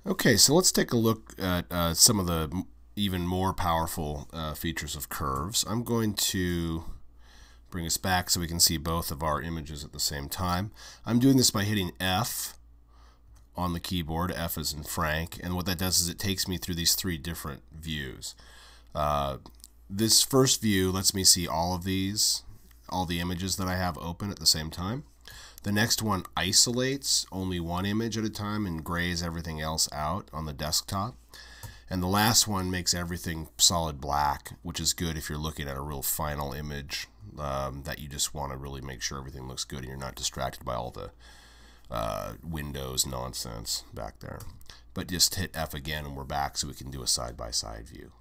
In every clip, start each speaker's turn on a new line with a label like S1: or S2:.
S1: Okay, so let's take a look at some of the even more powerful features of curves. I'm going to bring us back so we can see both of our images at the same time. I'm doing this by hitting F on the keyboard. F as in Frank, and what that does is it takes me through these three different views. This first view lets me see all of these, all the images that I have open at the same time. The next one isolates only one image at a time and grays everything else out on the desktop. And the last one makes everything solid black, which is good if you're looking at a real final image that you just want to really make sure everything looks good and you're not distracted by all the Windows nonsense back there. But just hit F again and we're back so we can do a side-by-side view.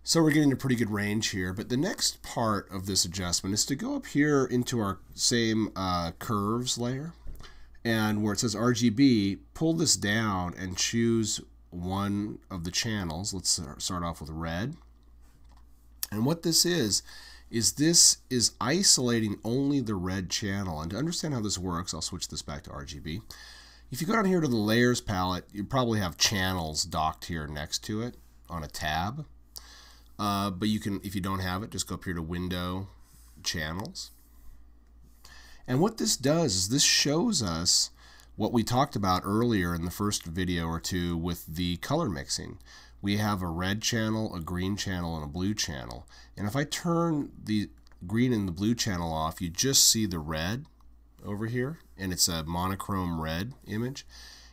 S1: So we're getting a pretty good range here, but the next part of this adjustment is to go up here into our same curves layer, and where it says RGB, pull this down and choose one of the channels. Let's start off with red. And what this is this is isolating only the red channel. And to understand how this works, I'll switch this back to RGB. If you go down here to the layers palette, you probably have channels docked here next to it on a tab. But you can, if you don't have it, just go up here to Window, Channels. And what this does is this shows us what we talked about earlier in the first video or two with the color mixing. We have a red channel, a green channel, and a blue channel. And if I turn the green and the blue channel off, you just see the red over here, and it's a monochrome red image.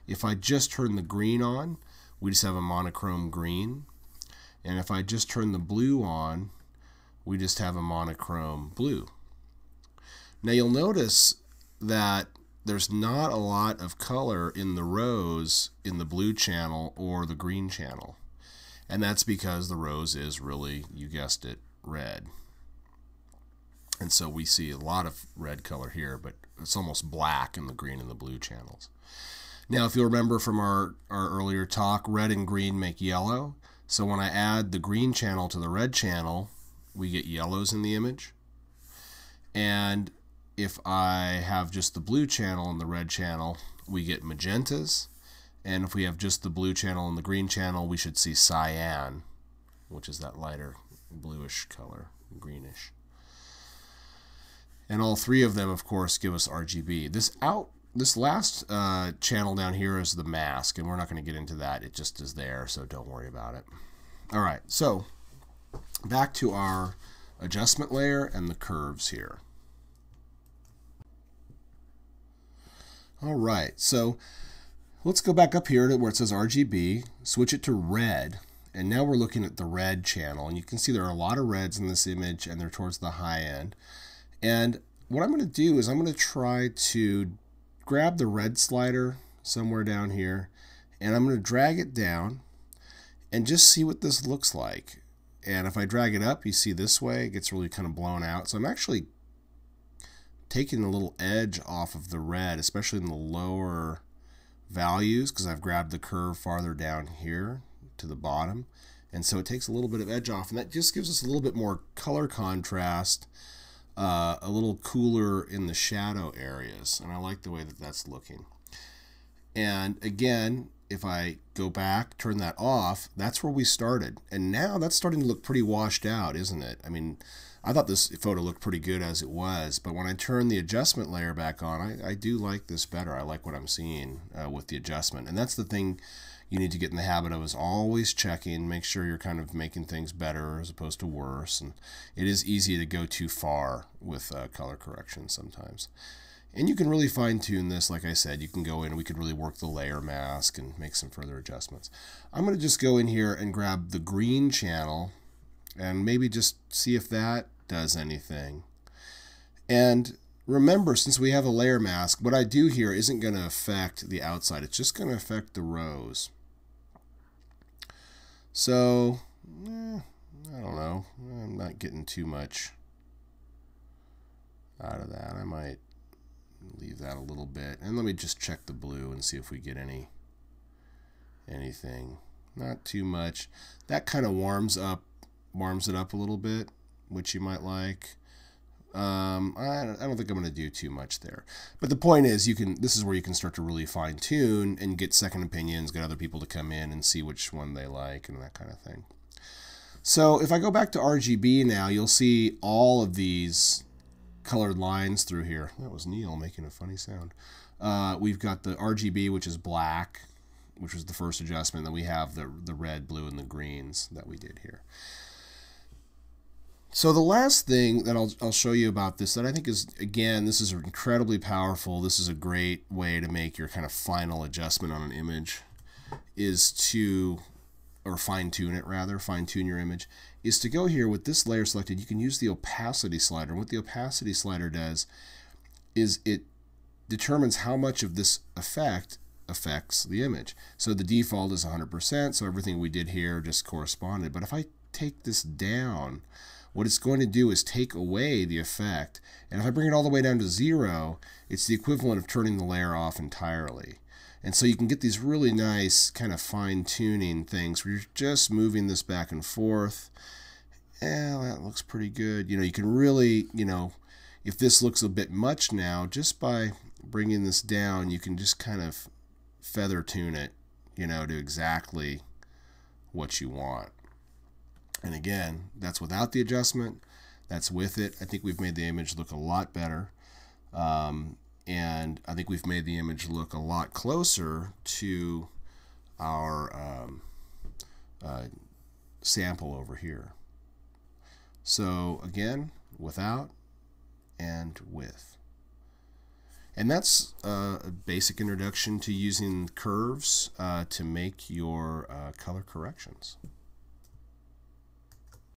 S1: If I just turn the green on, we just have a monochrome green. And if I just turn the blue on, we just have a monochrome blue. Now you'll notice that there's not a lot of color in the rows in the blue channel or the green channel. And that's because the rose is really, you guessed it, red. And so we see a lot of red color here, but it's almost black in the green and the blue channels. Now if you'll remember from our earlier talk, red and green make yellow. So when I add the green channel to the red channel, we get yellows in the image. And if I have just the blue channel and the red channel, we get magentas. And if we have just the blue channel and the green channel, we should see cyan, which is that lighter bluish color, greenish. And all three of them, of course, give us RGB. This last channel down here is the mask, and we're not going to get into that. It just is there, so don't worry about it. All right, so back to our adjustment layer and the curves here. All right, so let's go back up here to where it says RGB, switch it to red, and now we're looking at the red channel. And you can see there are a lot of reds in this image, and they're towards the high end. And what I'm going to do is I'm going to try to grab the red slider somewhere down here, and I'm going to drag it down and just see what this looks like. And if I drag it up, you see this way, it gets really kind of blown out. So I'm actually taking a little edge off of the red, especially in the lower values, because I've grabbed the curve farther down here to the bottom. And so it takes a little bit of edge off, and that just gives us a little bit more color contrast, a little cooler in the shadow areas, and I like the way that that's looking. And again, if I go back, turn that off, that's where we started, and now that's starting to look pretty washed out, isn't it? I mean, I thought this photo looked pretty good as it was, but when I turn the adjustment layer back on, I do like this better. I like what I'm seeing with the adjustment, and that's the thing you need to get in the habit of, is always checking, make sure you're kind of making things better as opposed to worse. And it is easy to go too far with color correction sometimes. And you can really fine tune this. Like I said, you can go in, we could really work the layer mask and make some further adjustments. I'm going to just go in here and grab the green channel and maybe just see if that does anything. And remember, since we have a layer mask, what I do here isn't going to affect the outside. It's just going to affect the rows. So, I don't know. I'm not getting too much out of that. I might leave that a little bit. And let me just check the blue and see if we get anything. Not too much. That kind of warms it up a little bit, which you might like. I don't think I'm going to do too much there. But the point is, this is where you can start to really fine tune and get second opinions, get other people to come in and see which one they like and that kind of thing. So if I go back to RGB now, you'll see all of these colored lines through here. That was Neil making a funny sound. We've got the RGB, which is black, which was the first adjustment. Then we have the red, blue, and the greens that we did here. So the last thing that I'll show you about this that I think is, again, this is incredibly powerful. This is a great way to make your kind of final adjustment on an image, is to, or fine-tune it rather, fine-tune your image, is to go here with this layer selected. You can use the opacity slider. And what the opacity slider does is it determines how much of this effect affects the image. So the default is 100%, so everything we did here just corresponded. But if I take this down, what it's going to do is take away the effect. And if I bring it all the way down to 0, it's the equivalent of turning the layer off entirely. And so you can get these really nice kind of fine-tuning things where you're just moving this back and forth. That looks pretty good. You can really, if this looks a bit much now, just by bringing this down, you can just kind of feather tune it, to exactly what you want. And again, that's without the adjustment. That's with it. I think we've made the image look a lot better. And I think we've made the image look a lot closer to our sample over here. So again, without and with. And that's a basic introduction to using curves to make your color corrections.